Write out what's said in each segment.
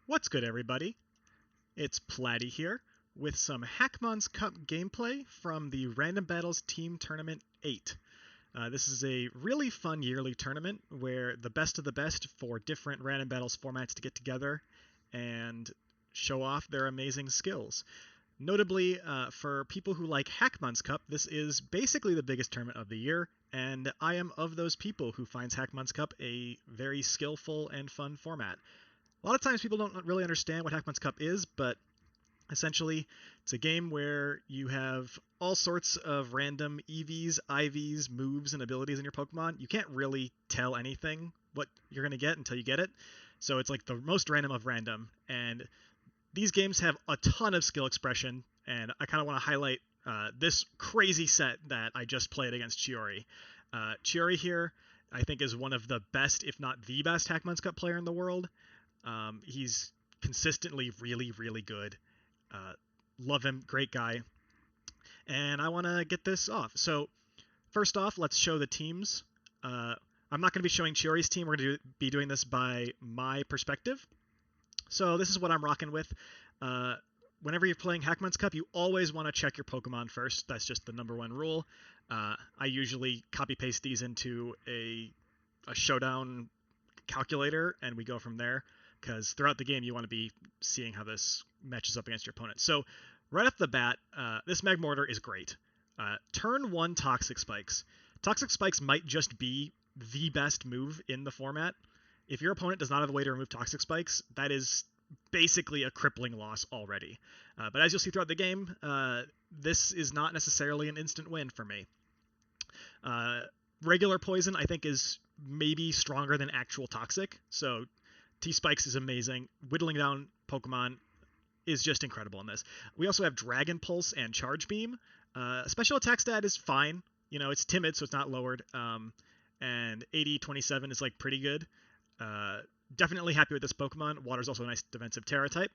What's good, everybody? It's Platty here with some Hackmons Cup gameplay from the Random Battles Team Tournament 8. This is a really fun yearly tournament where the best of the best for different Random Battles formats to get together and show off their amazing skills. Notably, for people who like Hackmons Cup, this is basically the biggest tournament of the year, and I am of those people who finds Hackmons Cup a very skillful and fun format. A lot of times people don't really understand what Hackmons Cup is, but essentially it's a game where you have all sorts of random EVs, IVs, moves, and abilities in your Pokemon. You can't really tell anything what you're going to get until you get it. So it's like the most random of random. And these games have a ton of skill expression, and I kind of want to highlight this crazy set that I just played against Chiori. Chiori here, I think, is one of the best, if not the best, Hackmons Cup player in the world. He's consistently really, really good. Love him, great guy. And I want to get this off. So first off, let's show the teams. I'm not going to be showing Chiori's team. We're going to be doing this by my perspective. So this is what I'm rocking with. Whenever you're playing Hackmons Cup, you always want to check your Pokemon first. That's just the number one rule. I usually copy-paste these into a showdown calculator, and we go from there. Because throughout the game, you want to be seeing how this matches up against your opponent. So right off the bat, this Magmortar is great. Turn 1 Toxic Spikes. Toxic Spikes might just be the best move in the format. If your opponent does not have a way to remove Toxic Spikes, that is basically a crippling loss already. But as you'll see throughout the game, this is not necessarily an instant win for me. Regular Poison, I think, is maybe stronger than actual Toxic. So T-Spikes is amazing. Whittling down Pokemon is just incredible in this. We also have Dragon Pulse and Charge Beam. Special attack stat is fine. You know, it's timid, so it's not lowered. And 80-27 is like pretty good. Definitely happy with this Pokemon. Water's also a nice defensive Terra type.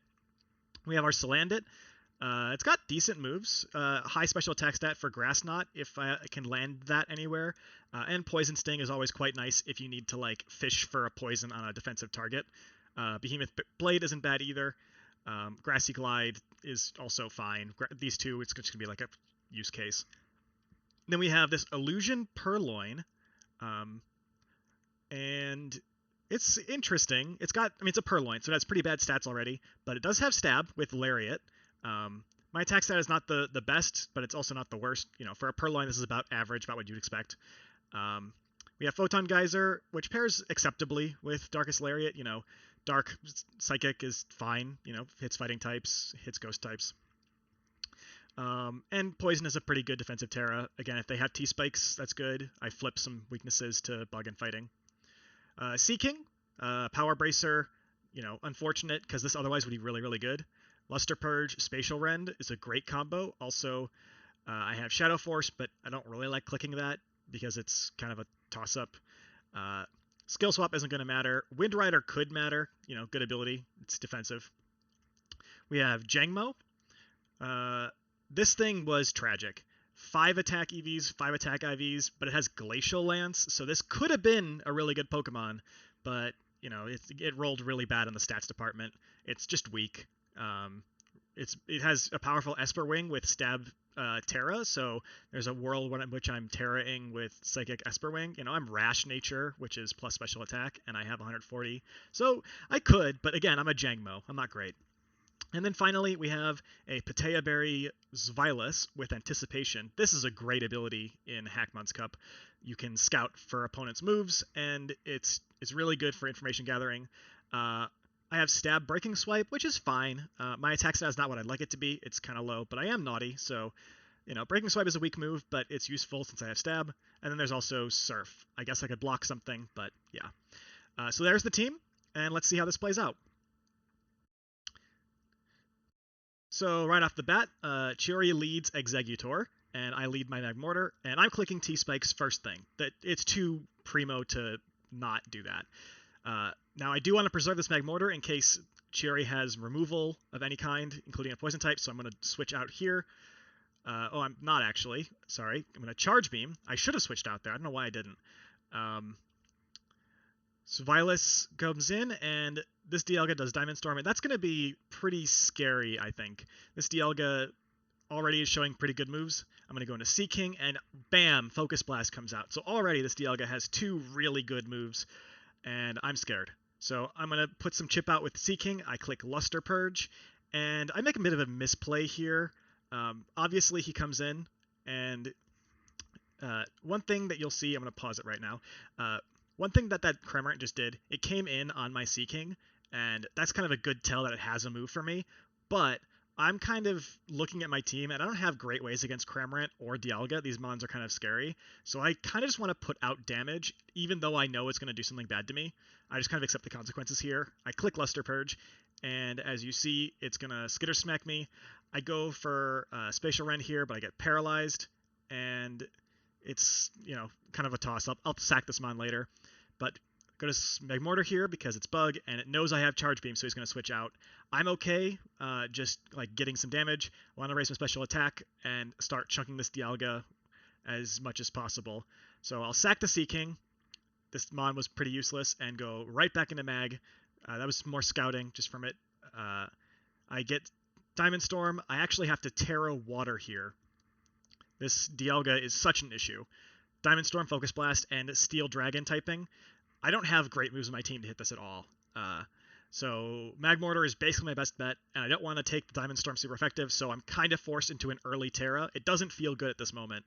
We have our Salandit. It's got decent moves. High special attack stat for Grass Knot if I can land that anywhere. And Poison Sting is always quite nice if you need to like fish for a poison on a defensive target. Behemoth Blade isn't bad either. Grassy Glide is also fine. These two, it's just going to be like a use case. Then we have this Illusion Purloin. And it's interesting. It's a Purloin, so it has pretty bad stats already. But it does have Stab with Lariat. My attack stat is not the best, but it's also not the worst. You know, for a Purloin, this is about average, about what you'd expect. We have Photon Geyser, which pairs acceptably with Darkest Lariat. You know, Dark Psychic is fine. You know, hits fighting types, hits ghost types. And Poison is a pretty good defensive Terra. Again, if they have T-Spikes, that's good. I flip some weaknesses to Bug and Fighting. Sea King, Power Bracer, you know, unfortunate because this otherwise would be really, really good. Luster Purge, Spatial Rend is a great combo. Also, I have Shadow Force, but I don't really like clicking that because it's kind of a toss-up. Skill Swap isn't going to matter. Wind Rider could matter. You know, good ability. It's defensive. We have Jangmo. This thing was tragic. 5 attack EVs, 5 attack IVs, but it has Glacial Lance, so this could have been a really good Pokemon, but, you know, it rolled really bad in the stats department. It's just weak. It has a powerful Esper Wing with Stab Terra, so there's a world in which I'm Terra-ing with Psychic Esper Wing. You know, I'm Rash Nature, which is plus special attack, and I have 140, so I could, but again, I'm a Jangmo. I'm not great. And then finally, we have a Patea Berry Zvilas with Anticipation. This is a great ability in Hackmons Cup. You can scout for opponents' moves, and it's really good for information gathering. I have Stab Breaking Swipe, which is fine. My attack stat is not what I'd like it to be. It's kind of low, but I am naughty, so, you know, Breaking Swipe is a weak move, but it's useful since I have Stab. And then there's also Surf. I guess I could block something, but yeah. So there's the team, and let's see how this plays out. So right off the bat, Chiori leads Exeggutor, and I lead my Magmortar, and I'm clicking T-Spikes first thing. That it's too primo to not do that. Now I do want to preserve this Magmortar in case Chiori has removal of any kind, including a poison type, so I'm going to switch out here. I'm not actually. Sorry. I'm going to Charge Beam. I should have switched out there. I don't know why I didn't. So Vilas comes in, and this Dialga does Diamond Storm, and that's going to be pretty scary, I think. This Dialga already is showing pretty good moves. I'm going to go into Sea King, and bam, Focus Blast comes out. So already this Dialga has 2 really good moves, and I'm scared. So I'm going to put some chip out with Sea King. I click Luster Purge, and I make a bit of a misplay here. Obviously, he comes in, and one thing that you'll see, I'm going to pause it right now. One thing that Cramorant just did, it came in on my Sea King, and that's kind of a good tell that it has a move for me. But I'm kind of looking at my team, and I don't have great ways against Cramorant or Dialga. These mons are kind of scary. So I kind of just want to put out damage, even though I know it's going to do something bad to me. I just kind of accept the consequences here. I click Luster Purge, and as you see, it's going to Skitter Smack me. I go for Spatial Rend here, but I get paralyzed, and it's, kind of a toss. I'll sack this mon later. But go to Magmortar here because it's Bug, and it knows I have Charge Beam, so he's going to switch out. I'm okay, just like getting some damage. I want to raise my special attack and start chunking this Dialga as much as possible. So I'll sack the Sea King. This mon was pretty useless, and go right back into Mag. That was more scouting just from it. I get Diamond Storm. I actually have to Terra Water here. This Dialga is such an issue. Diamond Storm, Focus Blast, and Steel Dragon typing. I don't have great moves in my team to hit this at all. So Magmortar is basically my best bet, and I don't want to take the Diamond Storm super effective, so I'm kind of forced into an early Terra. It doesn't feel good at this moment,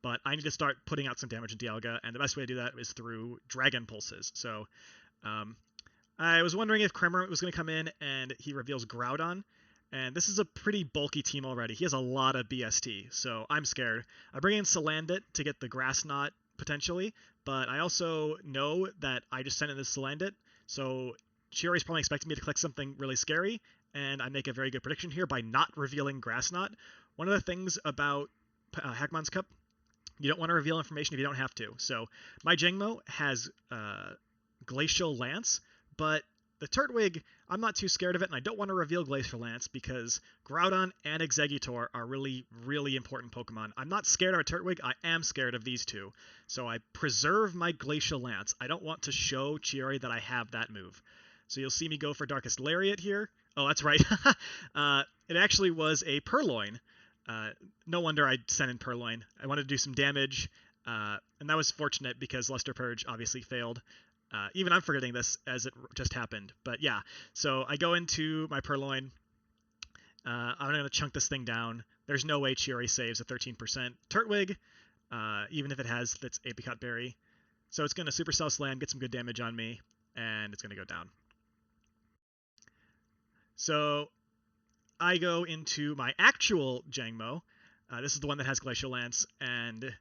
but I need to start putting out some damage in Dialga, and the best way to do that is through Dragon Pulses. So I was wondering if Cramorant was going to come in, and he reveals Groudon. And this is a pretty bulky team already. He has a lot of BST, so I'm scared. I bring in Salandit to get the Grass Knot, potentially, but I also know that I just sent in this Salandit, so Chiori's probably expecting me to click something really scary, and I make a very good prediction here by not revealing Grass Knot. One of the things about Hackmons Cup, you don't want to reveal information if you don't have to. So my Jangmo has Glacial Lance, but the Turtwig, I'm not too scared of it, and I don't want to reveal Glacial Lance because Groudon and Exeggutor are really, really important Pokemon. I'm not scared of a Turtwig, I am scared of these two. So I preserve my Glacial Lance. I don't want to show Chiori that I have that move. So you'll see me go for Darkest Lariat here. Oh, that's right. It actually was a Purloin. No wonder I sent in Purloin. I wanted to do some damage, and that was fortunate because Luster Purge obviously failed. Even I'm forgetting this as it just happened. But yeah, so I go into my Purloin. I'm going to chunk this thing down. There's no way Chiori saves a 13% Turtwig, even if it has its Apricot Berry. So it's going to Supercell Slam, get some good damage on me, and it's going to go down. So I go into my actual Jangmo. This is the one that has Glacial Lance, and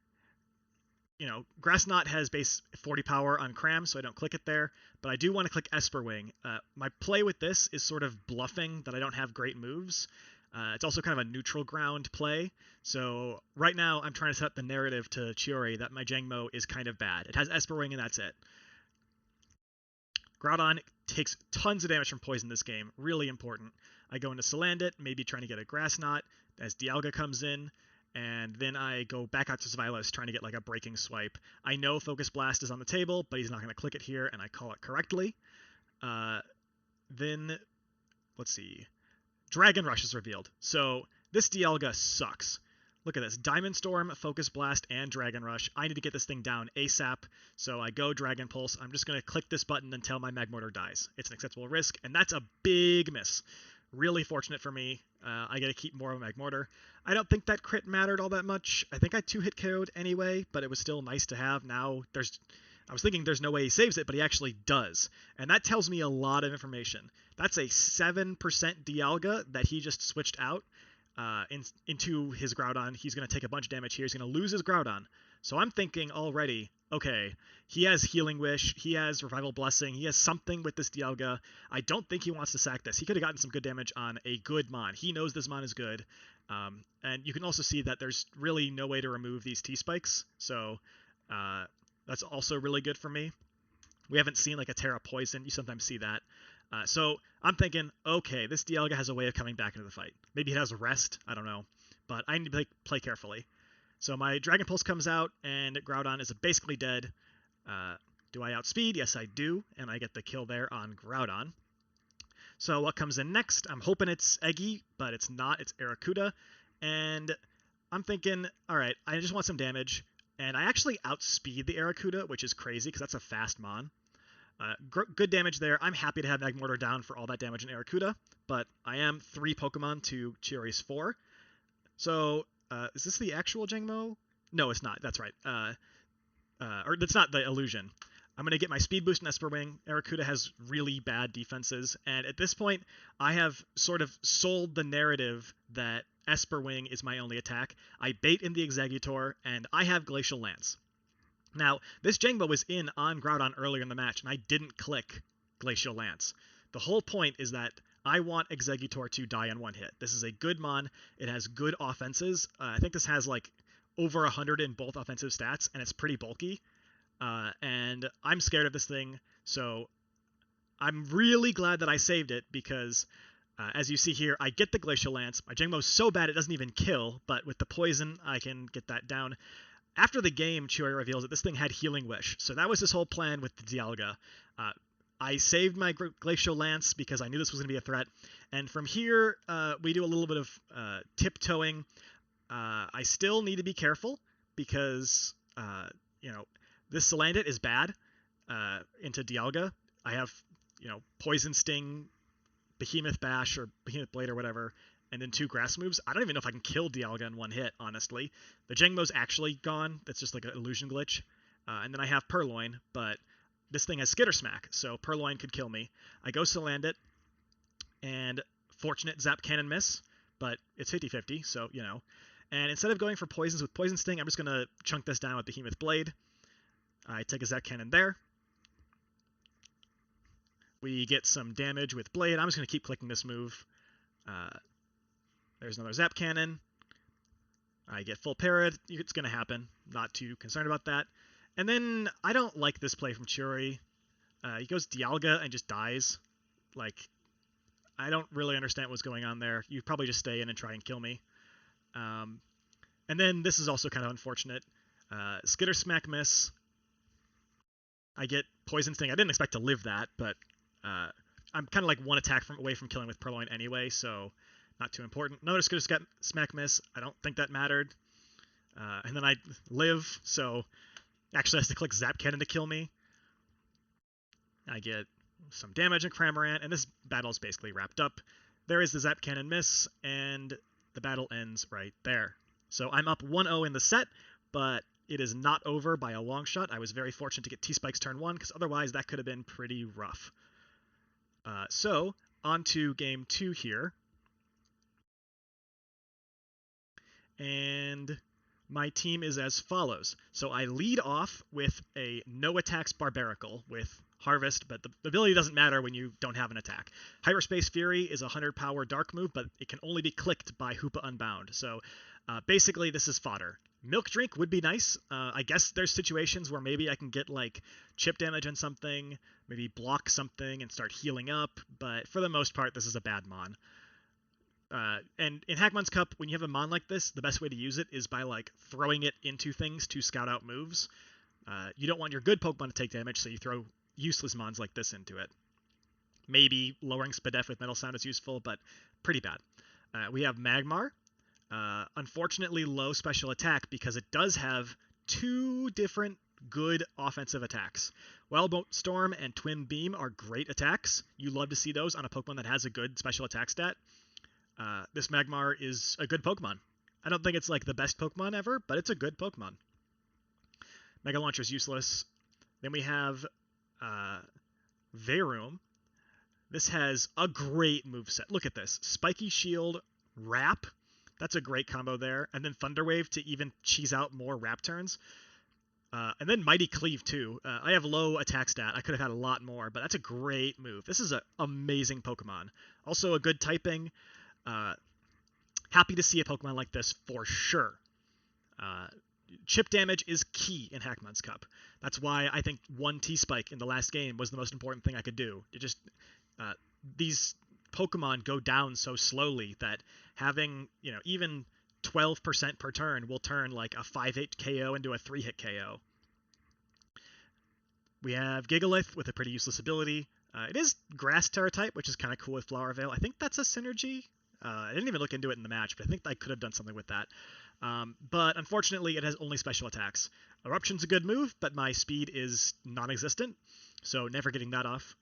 Grass Knot has base 40 power on Cram, so I don't click it there, but I do want to click Esper Wing. My play with this is sort of bluffing that I don't have great moves. It's also kind of a neutral ground play, so right now I'm trying to set up the narrative to Chiori that my Jangmo is kind of bad. It has Esper Wing, and that's it. Groudon takes tons of damage from Poison this game, really important. I go into Salandit, maybe trying to get a Grass Knot as Dialga comes in. And then I go back out to Svilas trying to get like a breaking swipe. I know Focus Blast is on the table, but he's not going to click it here, and I call it correctly. Then, let's see. Dragon Rush is revealed. So this Dialga sucks. Look at this. Diamond Storm, Focus Blast, and Dragon Rush. I need to get this thing down ASAP, so I go Dragon Pulse. I'm just going to click this button until my Magmortar dies. It's an acceptable risk, and that's a big miss. Really fortunate for me. I get to keep more of a Magmortar. I don't think that crit mattered all that much. I think I 2-hit KO'd anyway, but it was still nice to have. Now, I was thinking there's no way he saves it, but he actually does. And that tells me a lot of information. That's a 7% Dialga that he just switched out into his Groudon. He's going to take a bunch of damage here. He's going to lose his Groudon. So I'm thinking already, okay, he has Healing Wish, he has Revival Blessing, he has something with this Dialga. I don't think he wants to sack this. He could have gotten some good damage on a good Mon. He knows this Mon is good. And you can also see that there's really no way to remove these T-Spikes, so that's also really good for me. We haven't seen like a Terra Poison. You sometimes see that. So I'm thinking, okay, this Dialga has a way of coming back into the fight. Maybe it has Rest, I don't know. But I need to play carefully. So my Dragon Pulse comes out, and Groudon is basically dead. Do I outspeed? Yes, I do, and I get the kill there on Groudon. So what comes in next? I'm hoping it's Eggy, but it's not. It's Aracuda. And I'm thinking, all right, I just want some damage. And I actually outspeed the Aracuda, which is crazy because that's a fast mon. Good damage there. I'm happy to have Magmortar down for all that damage in Aracuda, but I am 3 Pokemon to Chiori's 4. So, is this the actual Jangmo? No, it's not. That's right. Or that's not the illusion. I'm going to get my speed boost in Esper Wing. Aracuda has really bad defenses, and at this point, I have sort of sold the narrative that Esper Wing is my only attack. I bait in the Exeggutor, and I have Glacial Lance. Now, this Jangmo was in on Groudon earlier in the match, and I didn't click Glacial Lance. The whole point is that I want Exeggutor to die in one hit. This is a good mon. It has good offenses. I think this has like over 100 in both offensive stats, and it's pretty bulky. And I'm scared of this thing, so I'm really glad that I saved it because, as you see here, I get the Glacial Lance. My Jangmo's so bad it doesn't even kill, but with the poison, I can get that down. After the game, Chiori reveals that this thing had Healing Wish, so that was his whole plan with the Dialga. I saved my Glacial Lance because I knew this was going to be a threat, and from here, we do a little bit of tiptoeing. I still need to be careful because, this Salandit is bad into Dialga. I have, Poison Sting, Behemoth Bash, or Behemoth Blade, or whatever, and then 2 grass moves. I don't even know if I can kill Dialga in one hit, honestly. The Jangmo's actually gone. That's just like an illusion glitch. And then I have Purloin, but this thing has Skitter Smack, so Purloin could kill me. I go Salandit, and fortunate Zap Cannon miss, but it's 50-50, so, And instead of going for poisons with Poison Sting, I'm just going to chunk this down with Behemoth Blade. I take a Zap Cannon there. We get some damage with Blade. I'm just going to keep clicking this move. There's another Zap Cannon. I get full parried. It's going to happen. Not too concerned about that. And then I don't like this play from Chiori. He goes Dialga and just dies. I don't really understand what's going on there. You probably just stay in and try and kill me. And then this is also kind of unfortunate. Skitter Smack miss. I get Poison Sting. I didn't expect to live that, but I'm kind of like one attack away from killing with Purloin anyway, so not too important. Notice Skitter Smack miss. I don't think that mattered. And then I live, so actually has to click Zap Cannon to kill me. I get some damage in Cramorant, and this battle is basically wrapped up. There is the Zap Cannon miss, and the battle ends right there. So I'm up 1-0 in the set, but it is not over by a long shot. I was very fortunate to get T-Spikes turn 1, because otherwise that could have been pretty rough. So, on to game 2 here. And my team is as follows. So I lead off with a no attacks Barbaracle with Harvest, but the ability doesn't matter when you don't have an attack. Hyperspace Fury is a 100 power dark move, but it can only be clicked by Hoopa Unbound. So basically this is fodder. Milk Drink would be nice. I guess there's situations where maybe I can get like chip damage on something, maybe block something and start healing up, but for the most part this is a bad mon. And in Hackmons Cup, when you have a mon like this, the best way to use it is by like throwing it into things to scout out moves. You don't want your good Pokemon to take damage, so you throw useless mons like this into it. Maybe lowering Spadef with Metal Sound is useful, but pretty bad. We have Magmar. Unfortunately low special attack because it does have 2 different good offensive attacks. Wellboat Storm and Twin Beam are great attacks. You love to see those on a Pokemon that has a good special attack stat. This Magmar is a good Pokemon. I don't think it's like the best Pokemon ever, but it's a good Pokemon. Mega Launcher is useless. Then we have Varum. This has a great moveset. Look at this. Spiky Shield, Wrap. That's a great combo there. And then Thunder Wave to even cheese out more Wrap turns. And then Mighty Cleave too. I have low attack stat. I could have had a lot more, but that's a great move. This is an amazing Pokemon. Also a good typing. Happy to see a Pokemon like this for sure. Chip damage is key in Hackmons Cup. That's why I think 1 T-Spike in the last game was the most important thing I could do. It just these Pokemon go down so slowly that having, even 12% per turn will turn like a 5-hit KO into a 3-hit KO. We have Gigalith with a pretty useless ability. It is Grass Terra type, which is kind of cool with Flower Veil. I think that's a synergy. I didn't even look into it in the match, but I think I could have done something with that. But unfortunately, it has only special attacks. Eruption's a good move, but my speed is non-existent, so never getting that off.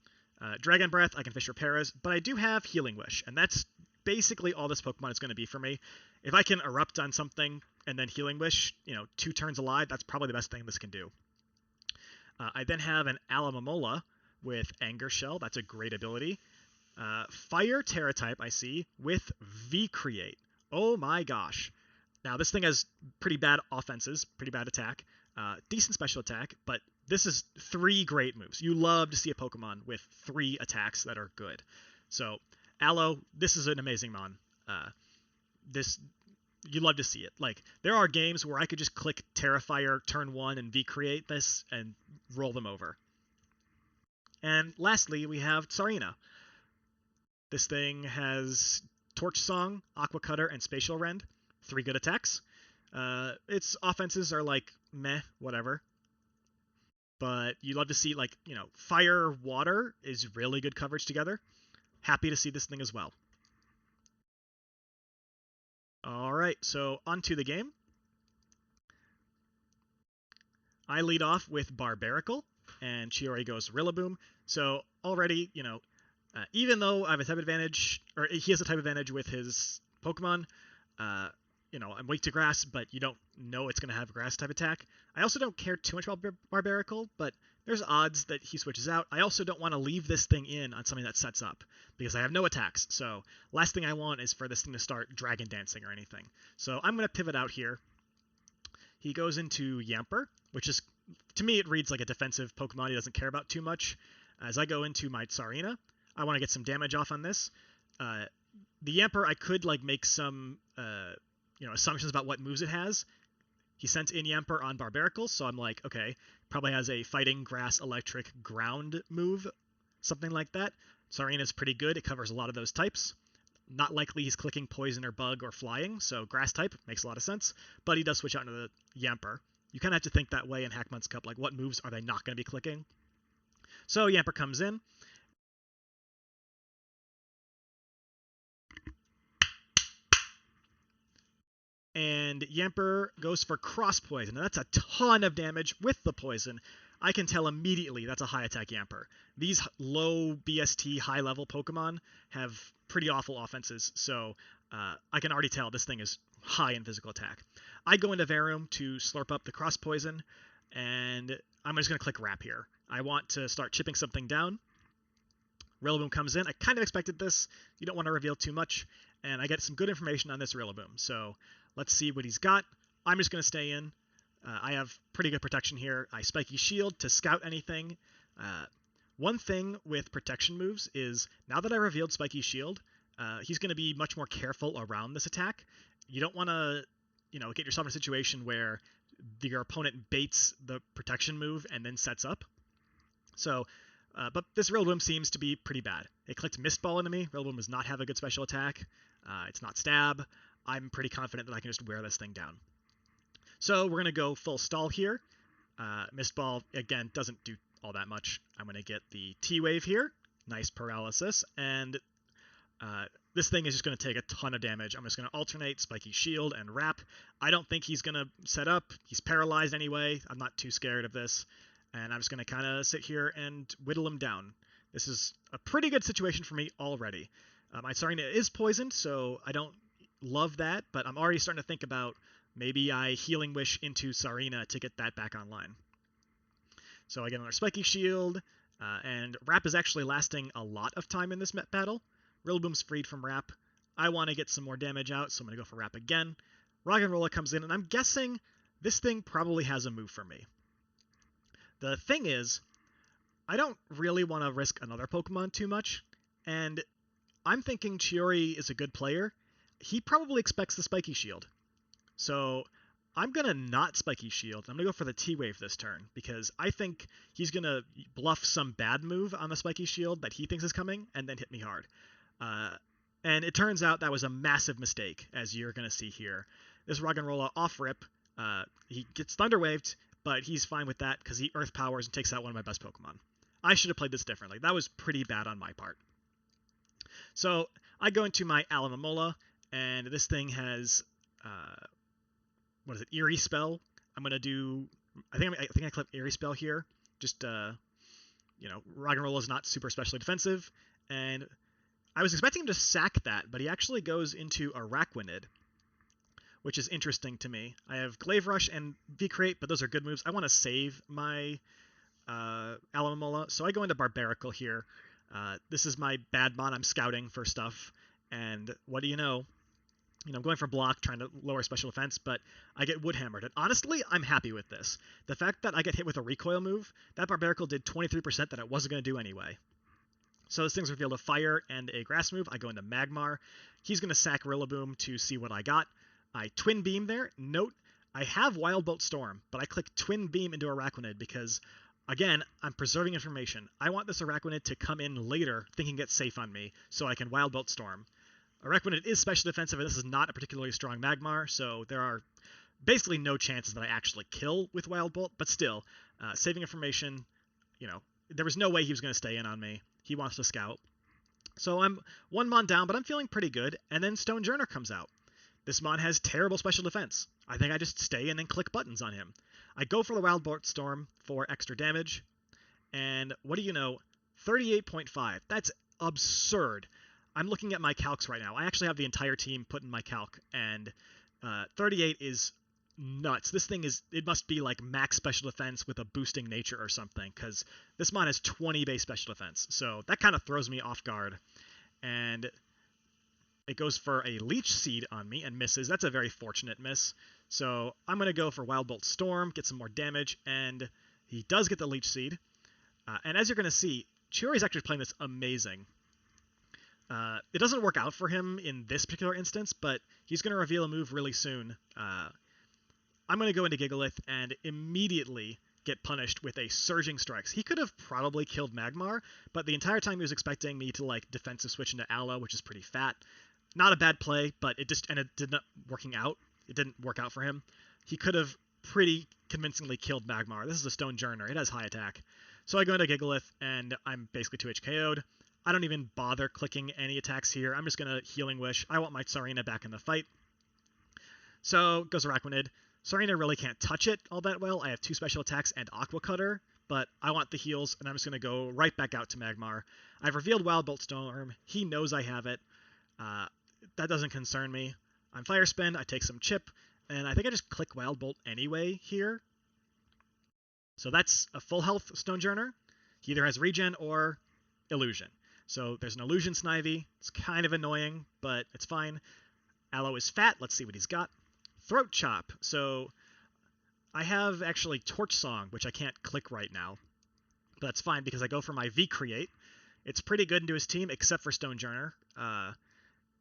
Dragon Breath, I can Fish Repairs, but I do have Healing Wish, and that's basically all this Pokemon is going to be for me. If I can Erupt on something and then Healing Wish, 2 turns alive, that's probably the best thing this can do. I then have an Alomomola with Anger Shell. That's a great ability. Fire Terra type, I see, with V-Create. Oh my gosh. Now, this thing has pretty bad offenses, pretty bad attack, decent special attack, but this is 3 great moves. You love to see a Pokemon with 3 attacks that are good. So, Aloe, this is an amazing mon. You love to see it. Like, there are games where I could just click Terrafire turn 1 and V-Create this and roll them over. And lastly, we have Tsarina. This thing has Torch Song, Aqua Cutter, and Spatial Rend. 3 good attacks. Its offenses are like, meh, whatever. But you love to see, like, Fire, Water is really good coverage together. Happy to see this thing as well. Alright, so on to the game. I lead off with Barbaracle, and Chiori goes Rillaboom. So already, even though I have a type advantage, or he has a type advantage with his Pokemon, I'm weak to grass, but you don't know it's going to have a grass type attack. I also don't care too much about Barbaracle, but there's odds that he switches out. I also don't want to leave this thing in on something that sets up, because I have no attacks. So last thing I want is for this thing to start Dragon Dancing or anything. So I'm going to pivot out here. He goes into Yamper, which is, to me, it reads like a defensive Pokemon he doesn't care about too much. As I go into my Tsarina, I want to get some damage off on this. The Yamper, I could make some assumptions about what moves it has. He sent in Yamper on Barbaracle, so I'm like, okay, probably has a Fighting, Grass, Electric, Ground move, something like that. Tsarina's pretty good. It covers a lot of those types. Not likely he's clicking Poison or Bug or Flying, so Grass type makes a lot of sense. But he does switch out into the Yamper. You kind of have to think that way in Hackmons Cup, like what moves are they not going to be clicking? So Yamper comes in. And Yamper goes for Cross Poison. Now that's a ton of damage with the poison. I can tell immediately that's a high attack Yamper. These low BST high level Pokemon have pretty awful offenses, so I can already tell this thing is high in physical attack. I go into Varum to slurp up the Cross Poison, and I'm just going to click Wrap here. I want to start chipping something down. Rillaboom comes in. I kind of expected this. You don't want to reveal too much, and I get some good information on this Rillaboom. So let's see what he's got. I'm just going to stay in. I have pretty good protection here. I Spiky Shield to scout anything. One thing with protection moves is, now that I revealed Spiky Shield, he's going to be much more careful around this attack. You don't want to, get yourself in a situation where your opponent baits the protection move and then sets up. So, but this Rillaboom seems to be pretty bad. It clicked Mist Ball into me. Rillaboom does not have a good special attack. It's not Stab. I'm pretty confident that I can just wear this thing down. So we're going to go full stall here. Mist Ball, again, doesn't do all that much. I'm going to get the T-Wave here. Nice paralysis. And this thing is just going to take a ton of damage. I'm just going to alternate Spiky Shield and Wrap. I don't think he's going to set up. He's paralyzed anyway. I'm not too scared of this. And I'm just going to kind of sit here and whittle him down. This is a pretty good situation for me already. My Tsarina is poisoned, so I don't love that, but I'm already starting to think about maybe I Healing Wish into Tsarina to get that back online. So I get another Spiky Shield, and Wrap is actually lasting a lot of time in this battle. Rillaboom's freed from Wrap. I want to get some more damage out, so I'm going to go for Wrap again. Roggenrola comes in, and I'm guessing this thing probably has a move for me. The thing is, I don't really want to risk another Pokemon too much, and I'm thinking Chiori is a good player. He probably expects the Spiky Shield. So I'm going to not Spiky Shield. I'm going to go for the T-Wave this turn, because I think he's going to bluff some bad move on the Spiky Shield that he thinks is coming, and then hit me hard. And it turns out that was a massive mistake, as you're going to see here. This Roggenrola off-rip, he gets Thunder Waved, but he's fine with that because he Earth Powers and takes out one of my best Pokemon. I should have played this differently. That was pretty bad on my part. So I go into my Alamamola, and this thing has, what is it, Eerie Spell. I'm going to do, I think I click Eerie Spell here. Just, Roggenrola is not super specially defensive, and I was expecting him to sack that, but he actually goes into Araquanid, which is interesting to me. I have Glaive Rush and V-Create, but those are good moves. I want to save my Alamamola, so I go into Barbaracle here. This is my bad mon. I'm scouting for stuff, and what do you know? I'm going for block, trying to lower special defense, but I get wood hammered. And honestly, I'm happy with this. The fact that I get hit with a recoil move, that Barbaracle did 23% that it wasn't going to do anyway. So this thing's revealed a fire and a grass move. I go into Magmar. He's going to sack Rillaboom to see what I got. I Twin Beam there. Note, I have Wild Bolt Storm, but I click Twin Beam into Araquanid because, again, I'm preserving information. I want this Araquanid to come in later thinking it's safe on me so I can Wild Bolt Storm. Araquanid is special defensive, and this is not a particularly strong Magmar, so there are basically no chances that I actually kill with Wild Bolt, but still, saving information, there was no way he was going to stay in on me. He wants to scout. So I'm one mon down, but I'm feeling pretty good, and then Stonejourner comes out. This mon has terrible special defense. I think I just stay and then click buttons on him. I go for the Wild Bolt Storm for extra damage, and what do you know? 38.5. That's absurd. I'm looking at my calcs right now. I actually have the entire team put in my calc, and 38 is nuts. This thing it must be like max special defense with a boosting nature or something, because this mon has 20 base special defense. So that kind of throws me off guard. And it goes for a Leech Seed on me and misses. That's a very fortunate miss. So I'm going to go for Wild Bolt Storm, get some more damage, and he does get the Leech Seed. And as you're going to see, Chiori's actually playing this amazing. It doesn't work out for him in this particular instance, but he's going to reveal a move really soon. I'm going to go into Gigalith and immediately get punished with a Surging Strikes. He could have probably killed Magmar, but the entire time he was expecting me to defensive switch into Aloe, which is pretty fat. Not a bad play, but it did not working out. It didn't work out for him. He could have pretty convincingly killed Magmar. This is a Stonejourner. It has high attack. So I go into Gigalith, and I'm basically 2 HKO'd. I don't even bother clicking any attacks here. I'm just going to Healing Wish. I want my Tsarina back in the fight. So goes Araquanid. Tsarina really can't touch it all that well. I have 2 special attacks and Aqua Cutter, but I want the heals, and I'm just going to go right back out to Magmar. I've revealed Wild Bolt Storm. He knows I have it. That doesn't concern me. I'm Fire Spin. I take some chip, and I think I just click Wild Bolt anyway here. So that's a full health Stonejourner. He either has regen or illusion. So there's an Illusion Snivy. It's kind of annoying, but it's fine. Aloe is fat. Let's see what he's got. Throat Chop. So I have actually Torch Song, which I can't click right now. But that's fine because I go for my V-Create. It's pretty good into his team, except for Stonejourner.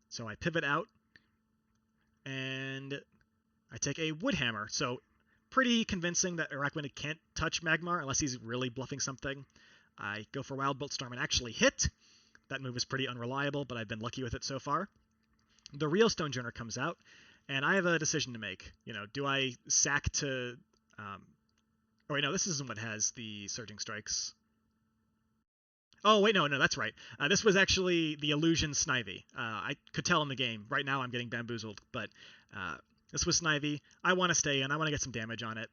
So I pivot out, and I take a Wood Hammer. So pretty convincing that Araquanid can't touch Magmar unless he's really bluffing something. I go for Wild Bolt Storm and actually hit. That move is pretty unreliable, but I've been lucky with it so far. The real Stonejourner comes out, and I have a decision to make. Do I sack to... oh, wait, no, this isn't what has the Surging Strikes. Oh, wait, no, that's right. This was actually the Illusion Snivy. I could tell in the game. Right now I'm getting bamboozled, but this was Snivy. I want to stay in. I want to get some damage on it,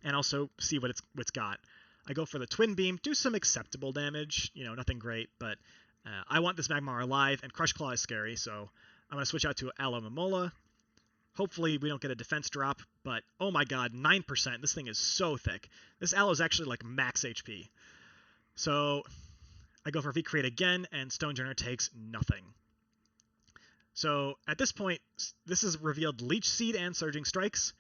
and also see what it's got. I go for the Twin Beam, do some acceptable damage, nothing great, but I want this Magmar alive, and Crush Claw is scary, so I'm going to switch out to Alamamola. Hopefully we don't get a defense drop, but oh my god, 9%. This thing is so thick. This Aloe is actually like max HP. So I go for V-Create again, and Stonejourner takes nothing. So at this point, this is revealed Leech Seed and Surging Strikes.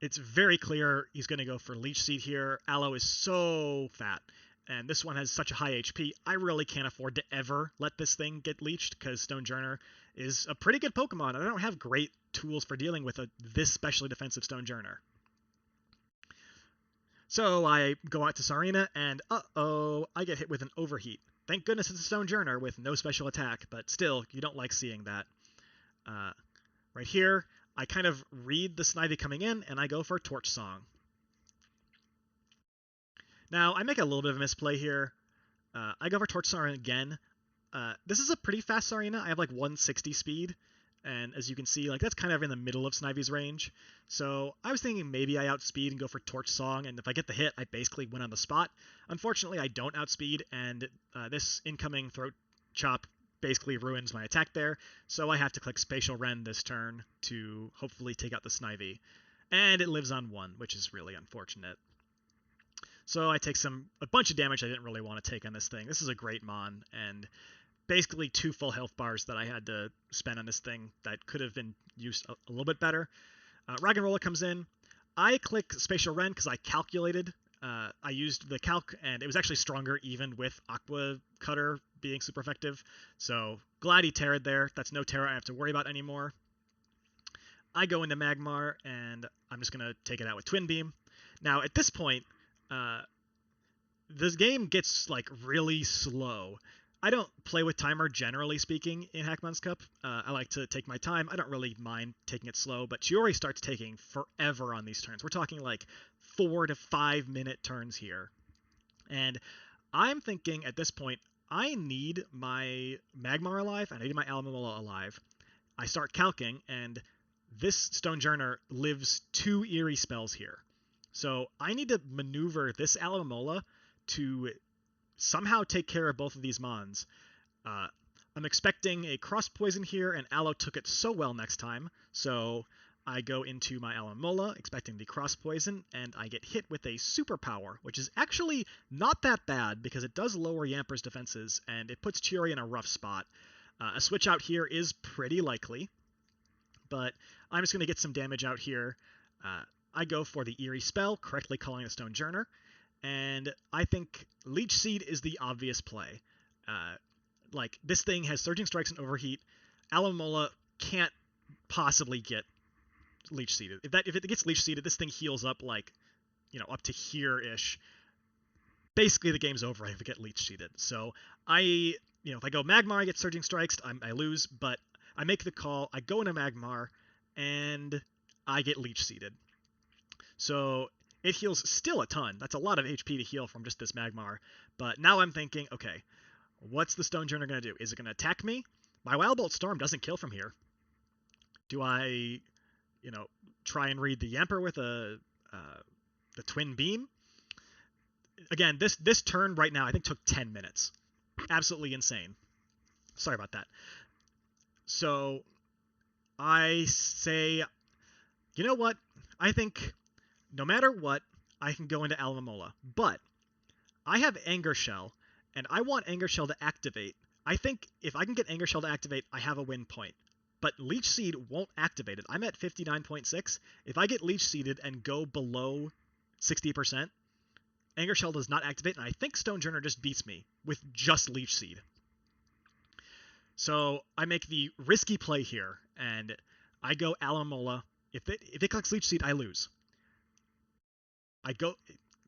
It's very clear he's going to go for Leech Seed here. Aloe is so fat, and this one has such a high HP. I really can't afford to ever let this thing get leeched, because Stonejourner is a pretty good Pokemon, and I don't have great tools for dealing with this specially defensive Stonejourner. So I go out to Tsarina, and uh-oh, I get hit with an Overheat. Thank goodness it's a Stonejourner with no special attack, but still, you don't like seeing that. Right here, I kind of read the Snivy coming in, and I go for Torch Song. Now, I make a little bit of a misplay here. I go for Torch Siren again. This is a pretty fast Sarina. I have like 160 speed, and as you can see, like that's kind of in the middle of Snivy's range. So I was thinking maybe I outspeed and go for Torch Song, and if I get the hit, I basically win on the spot. Unfortunately, I don't outspeed, and this incoming Throat Chop basically ruins my attack there, so I have to click Spatial Rend this turn to hopefully take out the Snivy. And it lives on 1, which is really unfortunate. So I take a bunch of damage I didn't really want to take on this thing. This is a great Mon, and basically 2 full health bars that I had to spend on this thing that could have been used a little bit better. Rag'n'Rolla comes in. I click Spatial Rend because I calculated. I used the calc, and it was actually stronger even with Aqua Cutter being super effective. So glad he Terra'd there. That's no Terra I have to worry about anymore. I go into Magmar, and I'm just going to take it out with Twin Beam. Now, at this point, this game gets, like, really slow. I don't play with timer, generally speaking, in Hackmons Cup. I like to take my time. I don't really mind taking it slow, but Chiori starts taking forever on these turns. We're talking, like, 4 to 5 minute turns here. And I'm thinking, at this point, I need my Magmar alive, and I need my Alomomola alive. I start calcing, and this Stonejourner lives 2 Eerie spells here. So I need to maneuver this Alomomola to somehow take care of both of these Mons. I'm expecting a Cross Poison here, and Aloe took it so well next time. So I go into my Alomomola, expecting the Cross Poison, and I get hit with a Superpower, which is actually not that bad because it does lower Yamper's defenses, and it puts Chiori in a rough spot. A switch out here is pretty likely, but I'm just going to get some damage out here. I go for the Eerie spell, correctly calling the Stonejourner, and I think Leech Seed is the obvious play. Like, this thing has Surging Strikes and Overheat. Alomomola can't possibly get Leech Seeded. If it gets Leech Seeded, this thing heals up, like, up to here-ish. Basically, the game's over if I get Leech Seeded. So, if I go Magmar, I get Surging Strikes, I lose, but I make the call, I go into Magmar, and I get Leech Seeded. So it heals still a ton. That's a lot of HP to heal from just this Magmar. But now I'm thinking, okay, what's the Stonejourner going to do? Is it going to attack me? My Wild Bolt Storm doesn't kill from here. Do I, try and read the Yamper with the Twin Beam? Again, this turn right now I think took 10 minutes. Absolutely insane. Sorry about that. So I say, you know what? I think no matter what, I can go into Alomomola. But I have Anger Shell, and I want Anger Shell to activate. I think if I can get Anger Shell to activate, I have a win point. But Leech Seed won't activate it. I'm at 59.6. If I get Leech Seeded and go below 60%, Anger Shell does not activate, and I think Stonejourner just beats me with just Leech Seed. So I make the risky play here, and I go Alomomola. If it clicks Leech Seed, I lose.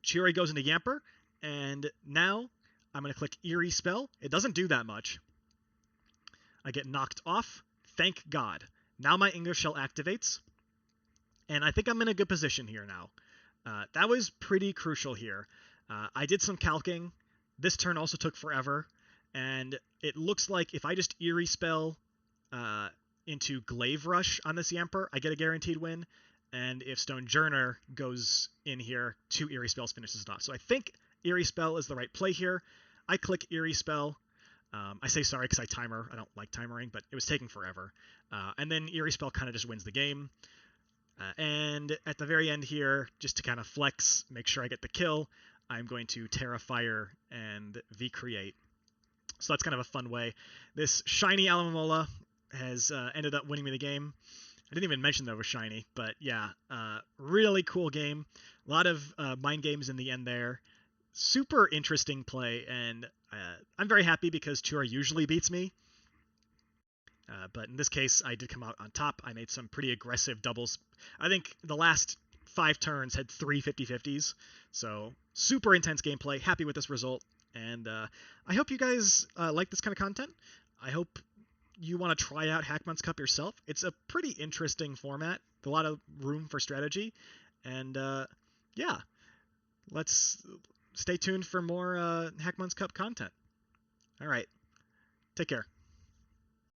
Chiori goes into Yamper, and now I'm going to click Eerie Spell. It doesn't do that much. I get knocked off. Thank God. Now my Anger Shell activates, and I think I'm in a good position here now. That was pretty crucial here. I did some calcing. This turn also took forever, and it looks like if I just Eerie Spell into Glaive Rush on this Yamper, I get a guaranteed win. And if Stonejourner goes in here, 2 Eerie Spells finishes it off. So I think Eerie Spell is the right play here. I click Eerie Spell. I say sorry because I timer. I don't like timering, but it was taking forever. And then Eerie Spell kind of just wins the game. And at the very end here, just to kind of flex, make sure I get the kill, I'm going to Terra Fire and V-Create. So that's kind of a fun way. This shiny Alomomola has ended up winning me the game. I didn't even mention that it was shiny, but yeah, really cool game. A lot of mind games in the end there. Super interesting play, and I'm very happy because Chiori usually beats me. But in this case, I did come out on top. I made some pretty aggressive doubles. I think the last 5 turns had 3 50-50s. So super intense gameplay. Happy with this result. And I hope you guys like this kind of content. I hope you want to try out Hackmons Cup yourself. It's a pretty interesting format. A lot of room for strategy. And yeah, let's stay tuned for more Hackmons Cup content. All right. Take care.